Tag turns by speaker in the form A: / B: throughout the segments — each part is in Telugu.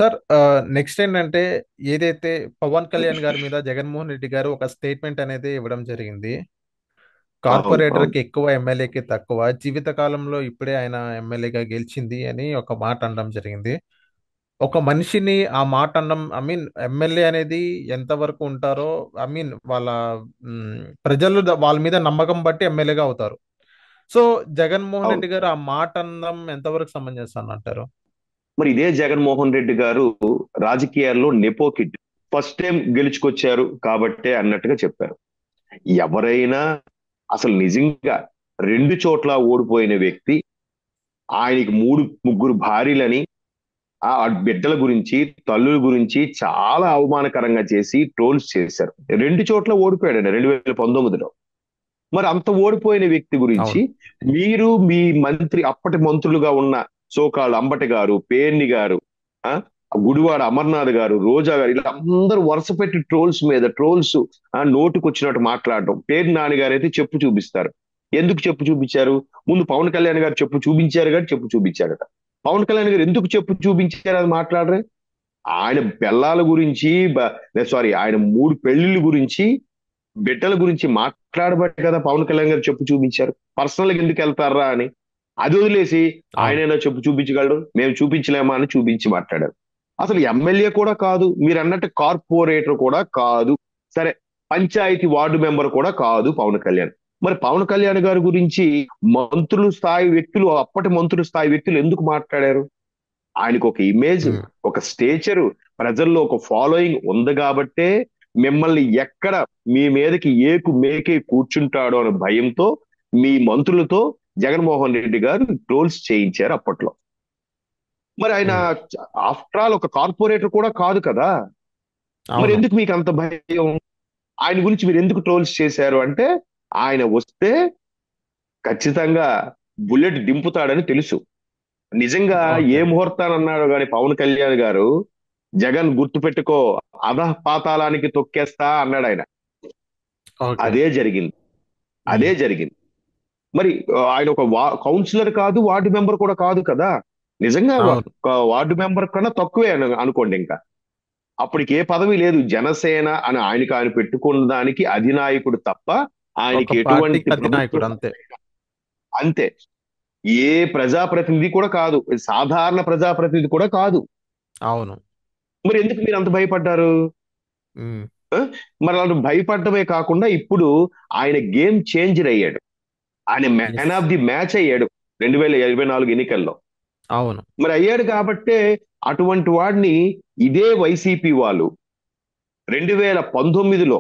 A: సార్ నెక్స్ట్ ఏంటంటే ఏదైతే పవన్ కళ్యాణ్ గారి మీద జగన్మోహన్ రెడ్డి గారు ఒక స్టేట్మెంట్ అనేది ఇవ్వడం జరిగింది.
B: అవును, అవును.
A: కార్పొరేటర్కి ఎక్కువ, ఎమ్మెల్యేకి తక్కువ, జీవితకాలంలో ఇప్పుడే ఆయన ఎమ్మెల్యేగా గెలిచింది అని ఒక మాట అనడం జరిగింది. ఒక మనిషిని ఆ మాట అనడం, ఐ మీన్ ఎమ్మెల్యే అనేది ఎంతవరకు ఉంటారో, ఐ మీన్ వాళ్ళ ప్రజలు వాళ్ళ మీద నమ్మకం బట్టి ఎమ్మెల్యేగా అవుతారు. సో జగన్మోహన్
B: అవును.
A: రెడ్డి గారు ఆ మాట అనడం ఎంతవరకు సమంజసం అంటారు?
B: మరి ఇదే జగన్మోహన్ రెడ్డి గారు రాజకీయాల్లో నెపో కిడ్. ఫస్ట్ టైం గెలుచుకొచ్చారు కాబట్టే అన్నట్టుగా చెప్పారు. ఎవరైనా అసలు నిజంగా రెండు చోట్ల ఓడిపోయిన వ్యక్తి, ఆయనకి మూడు ముగ్గురు భార్యలని, ఆ బిడ్డల గురించి, తల్లుల గురించి చాలా అవమానకరంగా చేసి ట్రోల్స్ చేశారు. రెండు చోట్ల ఓడిపోయాడండి 2019లో. మరి అంత ఓడిపోయిన వ్యక్తి గురించి
A: అవును.
B: మీరు మీ మంత్రి, అప్పటి మంత్రులుగా ఉన్న సోకాళ్ళు అంబటి గారు, పేర్ని గారు, ఆ గుడివాడ అమర్నాథ్ గారు, రోజా గారు, ఇలా అందరూ వరుస పెట్టి ట్రోల్స్ మీద ట్రోల్స్, నోటుకొచ్చినట్టు మాట్లాడడం. పేర్ని నాని గారు అయితే చెప్పు చూపిస్తారు. ఎందుకు చెప్పు చూపించారు? ముందు పవన్ కళ్యాణ్ గారు చెప్పు చూపించారు కానీ చెప్పు చూపించారట. పవన్ కళ్యాణ్ గారు ఎందుకు చెప్పు చూపించారు అది మాట్లాడరే? ఆయన పిల్లల గురించి, సారీ, ఆయన మూడు పెళ్లిళ్ళ గురించి, బిడ్డల గురించి మాట్లాడబట్టే కదా పవన్ కళ్యాణ్ గారు చెప్పు చూపించారు. పర్సనల్ గా ఎందుకు వెళ్తారా అని. అది వదిలేసి
A: అవును.
B: ఆయనైనా చెప్పు చూపించగలడు, మేము చూపించలేమా అని చూపించి మాట్లాడారు. అసలు ఎమ్మెల్యే కూడా కాదు, మీరు అన్నట్టు కార్పొరేటర్ కూడా కాదు. సరే, పంచాయతీ వార్డు మెంబర్ కూడా కాదు పవన్ కళ్యాణ్. మరి పవన్ కళ్యాణ్ గారి గురించి మంత్రుల స్థాయి వ్యక్తులు, అప్పటి మంత్రుల స్థాయి వ్యక్తులు ఎందుకు మాట్లాడారు? ఆయనకు ఒక ఇమేజ్,
A: ఉమ్.
B: ఒక స్టేచరు, ప్రజల్లో ఒక ఫాలోయింగ్ ఉంది కాబట్టే మిమ్మల్ని ఎక్కడ మీ మీదకి ఏకు మేకే కూర్చుంటాడో అనే భయంతో మీ మంత్రులతో జగన్మోహన్ రెడ్డి గారు ట్రోల్స్ చేయించారు అప్పట్లో. మరి ఆయన
A: ఉమ్.
B: ఆఫ్టర్ ఆల్ ఒక కార్పొరేటర్ కూడా కాదు కదా. మరి
A: అవును.
B: ఎందుకు మీకు అంత భయం? ఆయన గురించి మీరు ఎందుకు ట్రోల్స్ చేశారు అంటే, ఆయన వస్తే ఖచ్చితంగా బుల్లెట్ దింపుతాడని తెలుసు. నిజంగా ఏ
A: ఓకే.
B: ముహూర్తాన్ని అన్నాడు గాని పవన్ కళ్యాణ్ గారు, జగన్ గుర్తు పెట్టుకో, అధః పాతాళానికి తొక్కేస్తా అన్నాడు ఆయన.
A: ఓకే.
B: అదే జరిగింది. అదే
A: ఉమ్.
B: జరిగింది. మరి ఆయన ఒక కౌన్సిలర్ కాదు, వార్డు మెంబర్ కూడా కాదు కదా. నిజంగా
A: అవును.
B: ఒక వార్డు మెంబర్ కన్నా తక్కువే అనుకోండి ఇంకా. అప్పటికి ఏ పదవి లేదు. జనసేన అని ఆయనకి ఆయన పెట్టుకున్న దానికి అధినాయకుడు తప్ప
A: ఒక
B: ఆయనకి ఎటువంటి
A: పార్టీకి
B: ప్రభుత్వ
A: అధినాయకుడు అంతే.
B: పదవి కాదు. అంతే. ఏ ప్రజాప్రతినిధి కూడా కాదు, సాధారణ ప్రజాప్రతినిధి కూడా కాదు.
A: అవును.
B: మరి ఎందుకు మీరు అంత భయపడ్డారు?
A: ఉమ్.
B: ఆ? మరి అలా భయపడటమే కాకుండా ఇప్పుడు ఆయన గేమ్ చేంజర్ అయ్యాడు. ఆయన
A: ఎస్.
B: మ్యాన్ ఆఫ్ ది మ్యాచ్ అయ్యాడు 2024 ఎన్నికల్లో.
A: అవును.
B: మరి అయ్యాడు కాబట్టే అటువంటి వాడిని ఇదే వైసీపీ వాళ్ళు 2019లో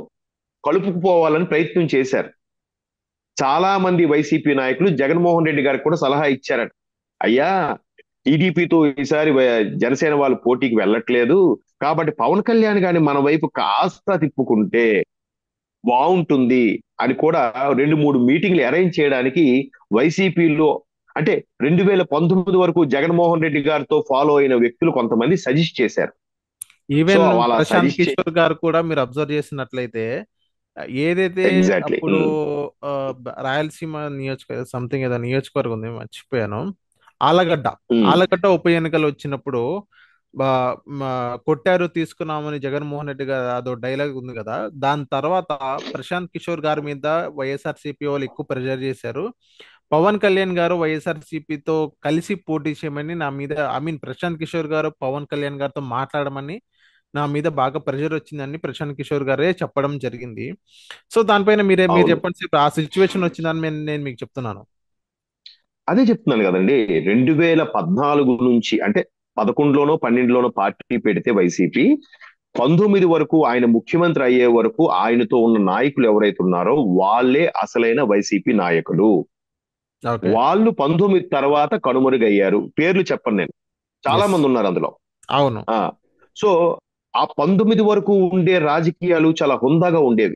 B: కలుపుకుపోవాలని ప్రయత్నం చేశారు. చాలా మంది వైసీపీ నాయకులు జగన్మోహన్ రెడ్డి గారికి కూడా సలహా ఇచ్చారట. అయ్యా, టీడీపీతో ఈసారి జనసేన వాళ్ళు పోటీకి వెళ్ళట్లేదు కాబట్టి పవన్ కళ్యాణ్ గారిని మన వైపు కాస్త తిప్పుకుంటే బాగుంటుంది అని కూడా రెండు మూడు మీటింగ్లు అరేంజ్ చేయడానికి వైసీపీలో, అంటే 2019 వరకు జగన్మోహన్ రెడ్డి గారితో ఫాలో అయిన వ్యక్తులు కొంతమంది సజెస్ట్ చేశారు. సో
A: ఈవెన్
B: వాళ్ళ
A: ప్రశాంత్
B: సజెస్ట్ చే
A: కిషోర్ గారు కూడా మీరు అబ్జర్వ్ చేసినట్లయితే ఏదైతే
B: ఎగ్జాక్ట్లీ.
A: అప్పుడు రాయలసీమ నియోజకవర్గం సంథింగ్ ఏదో నియోజకవర్గం ఉంది మర్చిపోయాను. ఆలగడ్డ. ఆలగడ్డ ఉప ఎన్నికలు వచ్చినప్పుడు కొట్టారు తీసుకున్నామని జగన్మోహన్ రెడ్డి గారు అదో డైలాగ్ ఉంది కదా. దాని తర్వాత ప్రశాంత్ కిషోర్ గారి మీద వైఎస్ఆర్సీపీ వాళ్ళు ఎక్కువ ప్రెజర్ చేశారు. పవన్ కళ్యాణ్ గారు వైఎస్ఆర్సీపీతో కలిసి పోటీ చేయమని నా మీద, ఐ మీన్ ప్రశాంత్ కిషోర్ గారు పవన్ కళ్యాణ్ గారితో మాట్లాడమని నా మీద బాగా ప్రెషర్ వచ్చిందని ప్రశాంత్ కిషోర్ గారే చెప్పడం జరిగింది. సో దానిపైన మీరు
B: అవును,
A: చెప్పండి సార్, ఆ సిచ్యువేషన్ వచ్చిందని నేను మీకు చెప్తున్నాను.
B: అదే చెప్తున్నాను కదండి. 2014 నుంచి, అంటే 11లోనో 12లోనో పార్టీ పెడితే వైసీపీ, 19 వరకు ఆయన ముఖ్యమంత్రి అయ్యే వరకు ఆయనతో ఉన్న నాయకులు ఎవరైతే ఉన్నారో వాళ్ళే అసలైన వైసీపీ నాయకులు.
A: ఓకే.
B: వాళ్ళు 19 తర్వాత కనుమరుగయ్యారు. పేర్లు చెప్పను నేను, చాలా
A: ఎస్.
B: మంది ఉన్నారు అందులో.
A: అవును.
B: ఆ సో ఆ 19 వరకు ఉండే రాజకీయాలు చాలా హుందాగా ఉండేవి.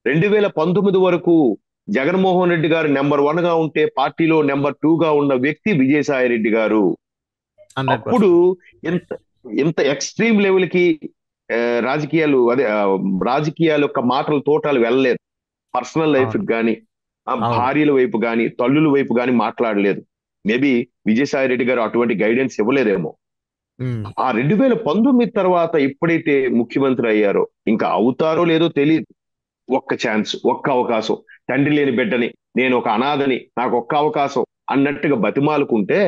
B: 2019 వరకు జగన్మోహన్ రెడ్డి గారు నెంబర్ 1 గా ఉంటే పార్టీలో నెంబర్ 2 గా ఉన్న వ్యక్తి విజయసాయి రెడ్డి గారు.
A: హండ్రెడ్
B: అప్పుడు
A: పర్సెంట్
B: ఎంత ఎంత ఎక్స్ట్రీమ్ లెవెల్ కి ఆ, రాజకీయాలు అదే రాజకీయాల యొక్క మాటలు తోటలు వెళ్ళలేదు. పర్సనల్ లైఫ్
A: అవును.
B: కానీ,
A: అవును.
B: భార్యల వైపు కానీ, తల్లుల వైపు కానీ మాట్లాడలేదు. మేబీ విజయసాయి రెడ్డి గారు అటువంటి గైడెన్స్ ఇవ్వలేదేమో.
A: ఉమ్,
B: ఆ 2019 తర్వాత ఎప్పుడైతే ముఖ్యమంత్రి అయ్యారో, ఇంకా అవుతారో లేదో తెలియదు, ఒక్క ఛాన్స్, ఒక్క అవకాశం, తండ్రి లేని బిడ్డని, నేను ఒక అనాథని, నాకు ఒక్క అవకాశం అన్నట్టుగా బతిమాలుకుంటే,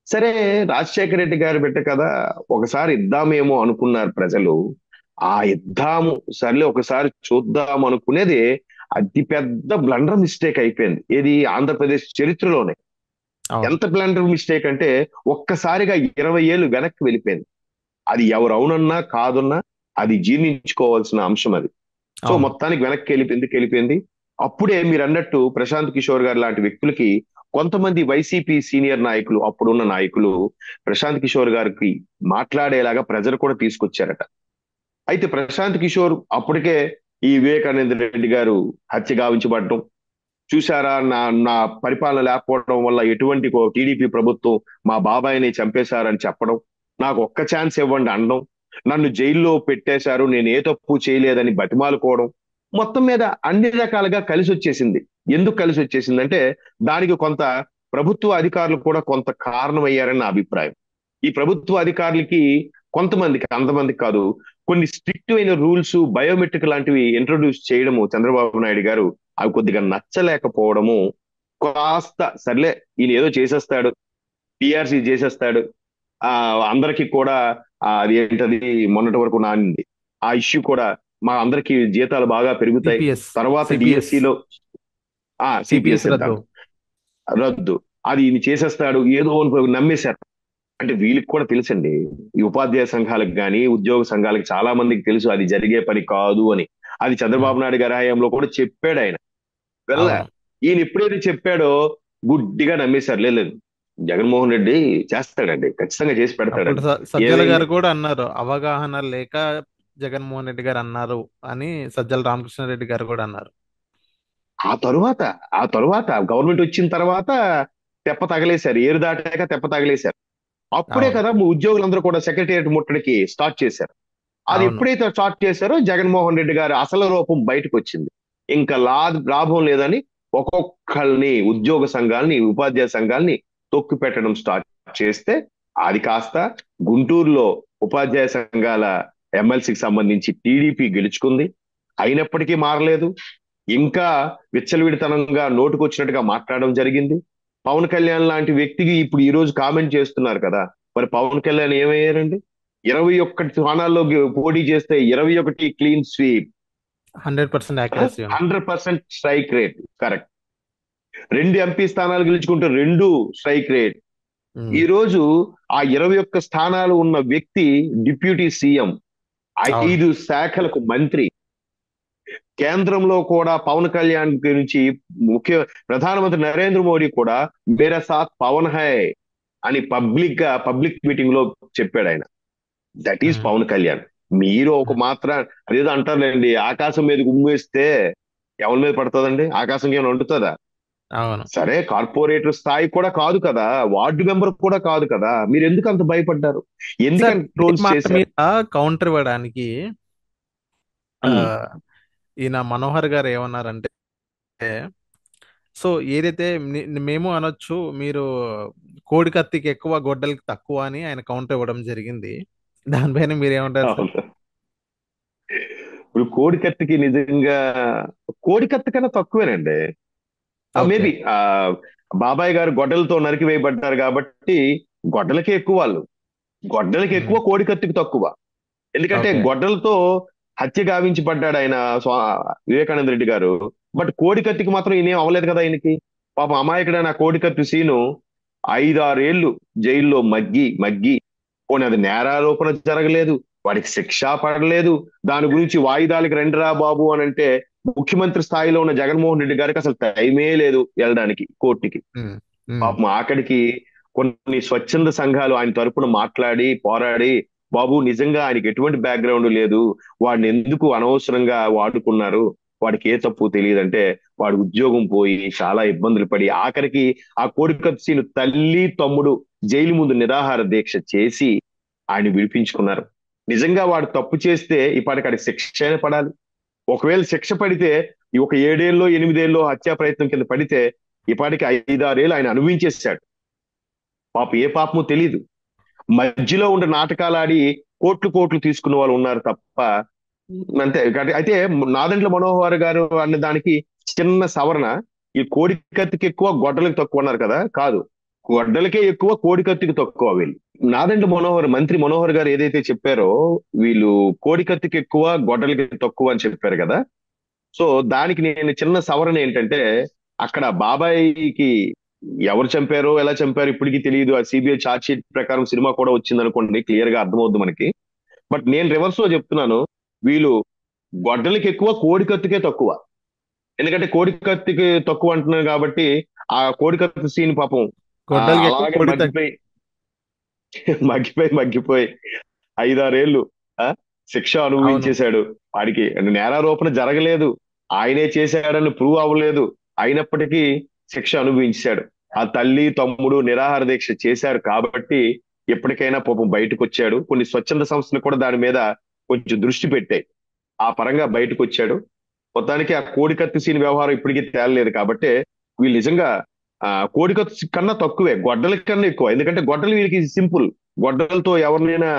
B: సరే రాజశేఖర రెడ్డి గారి బిడ్డ కదా, ఒకసారి ఇద్దామేమో అనుకున్నారు ప్రజలు. ఆ ఇద్దాము, సర్లే ఒకసారి చూద్దాం అనుకునేది అతి పెద్ద బ్లండర్ మిస్టేక్ అయిపోయింది. ఏది ఆంధ్రప్రదేశ్ చరిత్రలోనే.
A: అవును.
B: ఎంత బ్లండర్ మిస్టేక్ అంటే, ఒక్కసారిగా 20 ఏళ్ళు వెనక్కి వెళ్ళిపోయింది. అది ఎవరు అవునన్నా కాదన్నా అది జీర్ణించుకోవాల్సిన అంశం అది. సో
A: అవును.
B: మొత్తానికి వెనక్కి వెళ్ళిపోయింది. అప్పుడే మీరు అన్నట్టు ప్రశాంత్ కిషోర్ గారు లాంటి వ్యక్తులకి, కొంతమంది వైసీపీ సీనియర్ నాయకులు, అప్పుడున్న నాయకులు ప్రశాంత్ కిషోర్ గారికి మాట్లాడేలాగా ప్రజలు కూడా తీసుకొచ్చారట. అయితే ప్రశాంత్ కిషోర్ అప్పటికే ఈ వివేకానంద రెడ్డి గారు హత్య గావించబడటం చూసారా, నా నా పరిపాలన లేకపోవడం వల్ల ఎటువంటి టీడీపీ ప్రభుత్వం మా బాబాయిని చంపేశారని చెప్పడం, నాకు ఒక్క ఛాన్స్ ఇవ్వండి అనడం, నన్ను జైల్లో పెట్టేశారు, నేను ఏ తప్పు చేయలేదని బతిమాలుకోవడం, మొత్తం మీద అన్ని రకాలుగా కలిసి వచ్చేసింది. ఎందుకు కలిసి వచ్చేసిందంటే, దానికి కొంత ప్రభుత్వ అధికారులు కూడా కొంత కారణమయ్యారని నా అభిప్రాయం. ఈ ప్రభుత్వ అధికారులకి, కొంతమందికి, అంతమందికి కాదు, కొన్ని స్ట్రిక్ట్ అయిన రూల్స్, బయోమెట్రిక్ లాంటివి ఇంట్రొడ్యూస్ చేయడము చంద్రబాబు నాయుడు గారు, అవి కొద్దిగా నచ్చలేకపోవడము, కాస్త సర్లే ఈయన ఏదో చేసేస్తాడు, పిఆర్సీ చేసేస్తాడు, ఆ అందరికి కూడా అది ఏంటది మొన్నటి వరకు నానింది ఆ ఇష్యూ కూడా, మా అందరికి జీతాలు బాగా పెరుగుతాయి,
A: సిపిఎస్.
B: తర్వాత
A: సిపిఎస్.
B: డిఎస్సిలో సిపిఎస్
A: సిపిఎస్ రద్దు.
B: సిద్ధాంతం రద్దు, అది ఈయన చేసేస్తాడు ఏదో అని నమ్మేశారు. అంటే వీళ్ళకి కూడా తెలుసండి, ఈ ఉపాధ్యాయ సంఘాలకు కానీ ఉద్యోగ సంఘాలకు చాలా మందికి తెలుసు అది జరిగే పని కాదు అని. అది
A: ఉమ్,
B: చంద్రబాబు నాయుడు గారి హయాంలో కూడా చెప్పాడు ఆయన. వెళ్ళ
A: అవును.
B: ఈయన ఎప్పుడైతే చెప్పాడో గుడ్డిగా నమ్మేశారు. లేదు లేదు, జగన్మోహన్ రెడ్డి చేస్తాడండి, ఖచ్చితంగా చేసి
A: అప్పుడు
B: పెడతాడని.
A: సజ్జల గారు
B: ఏమైంది?
A: కూడా అన్నారు, అవగాహన లేక జగన్మోహన్ రెడ్డి గారు అన్నారు అని సజ్జల రామకృష్ణారెడ్డి గారు కూడా అన్నారు.
B: ఆ తరువాత ఆ తరువాత గవర్నమెంట్ వచ్చిన తర్వాత తెప్ప తగలేశారు, ఏరు దాటాక తెప్ప తగలేశారు. అప్పుడే
A: అవును.
B: కదా ఉద్యోగులందరూ కూడా సెక్రటేరియట్ ముట్టడికి స్టార్ట్ చేశారు. అది
A: అవును.
B: ఎప్పుడైతే స్టార్ట్ చేశారో జగన్మోహన్ రెడ్డి గారి అసలు రూపం బయటకు వచ్చింది. ఇంకా లాభం లేదని ఒక్కొక్కళ్ళని, ఉద్యోగ సంఘాలని, ఉపాధ్యాయ సంఘాలని తొక్కి పెట్టడం స్టార్ట్ చేస్తే, అది కాస్త గుంటూరులో ఉపాధ్యాయ సంఘాల ఎమ్మెల్సీకి సంబంధించి టీడీపీ గెలుచుకుంది. అయినప్పటికీ మారలేదు. ఇంకా విచ్చలవిడితనంగా నోటుకొచ్చినట్టుగా మాట్లాడడం జరిగింది. పవన్ కళ్యాణ్ లాంటి వ్యక్తికి ఇప్పుడు ఈ రోజు కామెంట్ చేస్తున్నారు కదా, మరి పవన్ కళ్యాణ్ ఏమయ్యారండి? 21 స్థానాల్లో పోటీ చేస్తే 21 క్లీన్ స్వీప్,
A: 100% యాక్యురసీ ఉంది.
B: 100% స్ట్రైక్ రేట్, కరెక్ట్. 2 ఎంపీ స్థానాలు గెలుచుకుంటే 2 స్ట్రైక్ రేట్. ఈ
A: ఉమ్,
B: రోజు ఆ 21 స్థానాలు ఉన్న వ్యక్తి డిప్యూటీ సీఎం,
A: అవును.
B: 5 శాఖలకు మంత్రి, కేంద్రంలో కూడా పవన్ కళ్యాణ్ గురించి ముఖ్య ప్రధానమంత్రి నరేంద్ర మోడీ కూడా మేరా సాత్ పవన్ హై అని పబ్లిక్ మీటింగ్ లో చెప్పాడు ఆయన. That is
A: um,
B: Pawan Kalyan. మీరు ఒక
A: ఉమ్,
B: మాత్ర అదేదో అంటారులేండి, ఆకాశం మీద ఉమ్మేస్తే ఎవరి మీద పడుతుందండి? ఆకాశం ఏమైనా వండుతుందా?
A: అవును.
B: సరే కార్పొరేటర్ స్థాయి కూడా కాదు కదా, వార్డు మెంబర్ కూడా కాదు కదా, మీరు ఎందుకు అంత భయపడ్డారు?
A: సార్,
B: ఎందుకని
A: ఇదే
B: ట్రోల్స్
A: మాట
B: చేశారు?
A: మీద కౌంటర్ ఇవ్వడానికి ఆ,
B: ఉమ్,
A: ఈయన మనోహర్ గారు ఏమన్నారంటే, సో ఏదైతే మేము అనొచ్చు, మీరు కోడి కత్తికి ఎక్కువ గొడ్డలికి తక్కువ అని ఆయన కౌంటర్ ఇవ్వడం జరిగింది. దానిపైన మీరేమంటారు సార్?
B: అవును. ఇప్పుడు కోడికత్తికి నిజంగా కోడికత్తి కన్నా తక్కువేనండి.
A: ఓకే.
B: మేబీ బాబాయ్ గారు గొడ్డలతో నరికి వేయబడ్డారు కాబట్టి గొడ్డలకే ఎక్కువ వాళ్ళు, గొడ్డలకి ఎక్కువ,
A: ఉమ్,
B: కోడికత్తికి తక్కువ. ఎందుకంటే
A: ఓకే.
B: గొడ్డలతో హత్య గావించి పడ్డాడు ఆయన, వివేకానంద రెడ్డి గారు. బట్ కోడికత్తికి మాత్రం ఈయనేం అవ్వలేదు కదా ఆయనకి. పాపం అమాయకుడైన ఆ కోడికత్తి సీను 5-6 ఏళ్ళు జైల్లో మగ్గి మగ్గి, పోనీ అది నేరారోపణ జరగలేదు, వాడికి శిక్ష పడలేదు, దాని గురించి వాయిదాలకి రండిరా బాబు అని అంటే, ముఖ్యమంత్రి స్థాయిలో ఉన్న జగన్మోహన్ రెడ్డి గారికి అసలు టైమే లేదు వెళ్ళడానికి కోర్టుకి.
A: ఉమ్, ఉమ్,
B: పాపం ఆఖడికి కొన్ని స్వచ్ఛంద సంఘాలు ఆయన తరపున మాట్లాడి పోరాడి, బాబు నిజంగా ఆయనకి ఎటువంటి బ్యాక్గ్రౌండ్ లేదు, వాడిని ఎందుకు అనవసరంగా వాడుకున్నారు, వాడికి ఏ తప్పు తెలియదంటే, వాడి ఉద్యోగం పోయి చాలా ఇబ్బందులు పడి ఆఖరికి ఆ కోడికత్తి సీను తల్లి తమ్ముడు జైలు ముందు నిరాహార దీక్ష చేసి ఆయన విడిపించుకున్నారు. నిజంగా వాడు తప్పు చేస్తే ఇప్పటికి ఆడికి శిక్ష అయినా పడాలి. ఒకవేళ శిక్ష పడితే, ఈ ఒక 7 ఏళ్ళో 8 ఏళ్ళో హత్యా ప్రయత్నం కింద పడితే, ఇప్పటికి 5-6 ఏళ్ళు ఆయన అనుభవించేశాడు. పాప ఏ పాపమో తెలియదు. మధ్యలో ఉండే నాటకాలు ఆడి కోట్లు కోట్లు తీసుకున్న వాళ్ళు ఉన్నారు తప్ప అంతే. అయితే నాదెండ్ల మనోహర్ గారు అనే దానికి చిన్న సవరణ. ఈ కోడి కత్తికి ఎక్కువ గొడ్డలకి తక్కువ అన్నారు కదా, కాదు, గొడ్డలకే ఎక్కువ కోడి కత్తికి తక్కువ వీళ్ళు. నాదెండ్ల మనోహర్, మంత్రి మనోహర్ గారు ఏదైతే చెప్పారో, వీళ్ళు కోడి కత్తికి ఎక్కువ గొడ్డలకి తక్కువ అని చెప్పారు కదా. సో దానికి నేను చిన్న సవరణ ఏంటంటే, అక్కడ బాబాయికి ఎవరు చంపారో ఎలా చంపారో ఇప్పటికీ తెలియదు. ఆ సిబిఐ ఛార్జ్ షీట్ ప్రకారం సినిమా కూడా వచ్చింది అనుకోండి, క్లియర్ గా అర్థమవుద్ది మనకి. బట్ నేను రివర్స్ లో చెప్తున్నాను, వీళ్ళు గొడ్డలికి ఎక్కువ కోడి కత్తికే తక్కువ. ఎందుకంటే కోడి కత్తికి తక్కువ అంటున్నారు కాబట్టి ఆ కోడి కత్తి సీన్ పాపం
A: గొడ్డలకి ఎక్కువ
B: అలాగే
A: కొడితే.
B: మగ్గిపోయి మగ్గిపోయి 5-6 ఏళ్ళు ఆ, శిక్ష
A: అవును.
B: అనుభవించేశాడు. వాడికి నేరారోపణ జరగలేదు, ఆయనే చేశాడని ప్రూవ్ అవ్వలేదు, అయినప్పటికీ శిక్ష అనుభవించాడు. ఆ తల్లి తమ్ముడు నిరాహార దీక్ష చేశారు కాబట్టి ఎప్పటికైనా పాపం బయటకు వచ్చాడు. కొన్ని స్వచ్ఛంద సంస్థలు కూడా దాని మీద కొంచెం దృష్టి పెట్టాయి, ఆ పరంగా బయటకు వచ్చాడు. మొత్తానికి ఆ కోడి కత్తి సీన్ వ్యవహారం ఇప్పటికీ తేలలేదు కాబట్టి వీళ్ళు నిజంగా కోడి కత్తి కన్నా తక్కువే, గొడ్డల కన్నా ఎక్కువ. ఎందుకంటే గొడ్డలు వీళ్ళకి సింపుల్, గొడ్డలతో ఎవరినైనా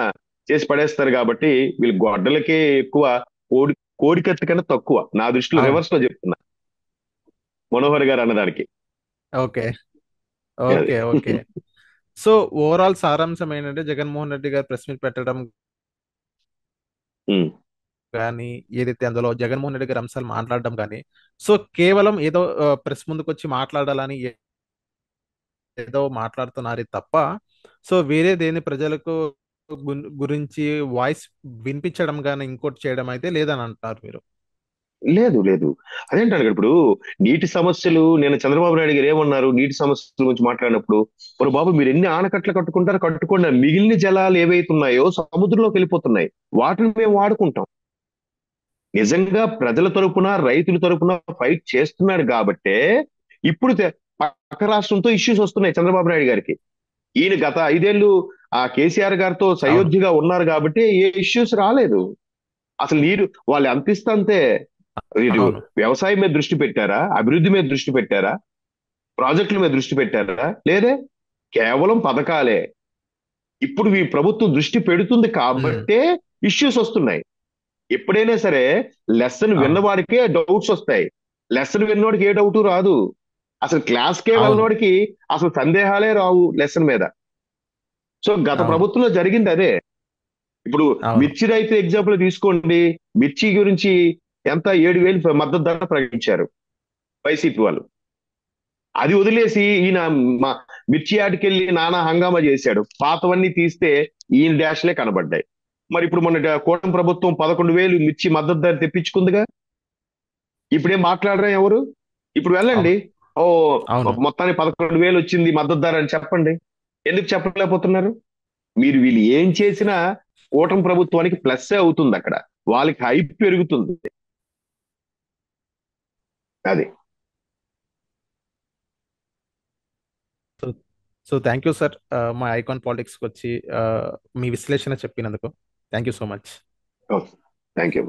B: చేసి పడేస్తారు కాబట్టి వీళ్ళు గొడ్డలకే ఎక్కువ, కోడి కోడి కత్తి కన్నా తక్కువ. నా దృష్టిలో
A: అవును.
B: రివర్స్ లో చెప్తున్నా మనోహర్ గారు అన్నదానికి.
A: ఓకే.
B: అది.
A: ఓకే. ఓకే. సో ఓవరాల్ సారాంశం ఏంటంటే జగన్మోహన్ రెడ్డి గారు ప్రెస్ మీట్ పెట్టడం
B: ఉమ్.
A: కానీ, ఏదైతే అందులో జగన్మోహన్ రెడ్డి గారి అంశాలు మాట్లాడడం కానీ, సో కేవలం ఏదో ప్రెస్ ముందుకు వచ్చి మాట్లాడాలని ఏదో మాట్లాడుతున్నారు తప్ప, సో వేరే దేని ప్రజలకు గురించి వాయిస్ వినిపించడం కానీ ఇంకోటి చేయడం అయితే లేదని అంటున్నారు మీరు.
B: లేదు లేదు, అదేంటాను ఇప్పుడు నీటి సమస్యలు, నేను చంద్రబాబు నాయుడు గారు ఏమన్నారు నీటి సమస్యల గురించి మాట్లాడినప్పుడు, మరి బాబు మీరు ఎన్ని ఆనకట్టలు కట్టుకుంటారో కట్టుకోండి, మిగిలిన జలాలు ఏవైతున్నాయో సముద్రంలోకి వెళ్ళిపోతున్నాయి, వాటిని మేము వాడుకుంటాం. నిజంగా ప్రజల తరపున రైతుల తరపున ఫైట్ చేస్తున్నాడు కాబట్టే ఇప్పుడు పక్క రాష్ట్రంతో ఇష్యూస్ వస్తున్నాయి చంద్రబాబు నాయుడు గారికి. ఈయన గత 5 ఏళ్ళు ఆ కేసీఆర్ గారితో
A: అవును.
B: సయోధ్యగా ఉన్నారు కాబట్టి ఏ ఇష్యూస్ రాలేదు. అసలు నీరు వాళ్ళు ఎంత ఇస్తే అంతే. వీరు
A: అవును.
B: వ్యవసాయం మీద దృష్టి పెట్టారా, అభివృద్ధి మీద దృష్టి పెట్టారా, ప్రాజెక్టుల మీద దృష్టి పెట్టారా? లేదే, కేవలం పథకాలే. ఇప్పుడు ఈ ప్రభుత్వం దృష్టి పెడుతుంది
A: ఉమ్.
B: కాబట్టే ఇష్యూస్ వస్తున్నాయి. ఎప్పుడైనా సరే లెసన్
A: అవును.
B: విన్నవాడికే డౌట్స్ వస్తాయి, లెసన్ విన్నవాడికి ఏ డౌట్ రాదు. అసలు క్లాస్కే
A: అవును.
B: వెళ్ళనోడికి అసలు సందేహాలే రావు లెసన్ మీద. సో గత
A: అవును.
B: ప్రభుత్వంలో జరిగింది అదే. ఇప్పుడు
A: అవును.
B: మిర్చి రైతు ఎగ్జాంపుల్ తీసుకోండి. మిర్చి గురించి ఎంత 7,000 మద్దతు ధర ప్రకటించారు వైసీపీ వాళ్ళు. అది వదిలేసి ఈయన మా మిర్చి యార్డుకెళ్ళి నానా హంగామా చేశాడు, పాతవన్నీ తీస్తే ఈయన డాష్లే కనబడ్డాయి. మరి ఇప్పుడు మన కూటమి ప్రభుత్వం 11,000 మిర్చి మద్దతు ధర తెప్పించుకుందిగా, ఇప్పుడేం మాట్లాడరా ఎవరు? ఇప్పుడు వెళ్ళండి,
A: అవును.
B: ఓ
A: అవును.
B: మొత్తానికి 11,000 వచ్చింది మద్దతు ధర అని చెప్పండి. ఎందుకు చెప్పలేకపోతున్నారు? మీరు వీళ్ళు ఏం చేసినా కూటమి ప్రభుత్వానికి ప్లస్ అవుతుంది, అక్కడ వాళ్ళకి హైప్ పెరుగుతుంది. అది.
A: So so thank you sir, మా ఐకాన్ పాలిటిక్స్కి వచ్చి మీ విశ్లేషణ చెప్పినందుకు. Thank you so much.
B: Okay, thank you.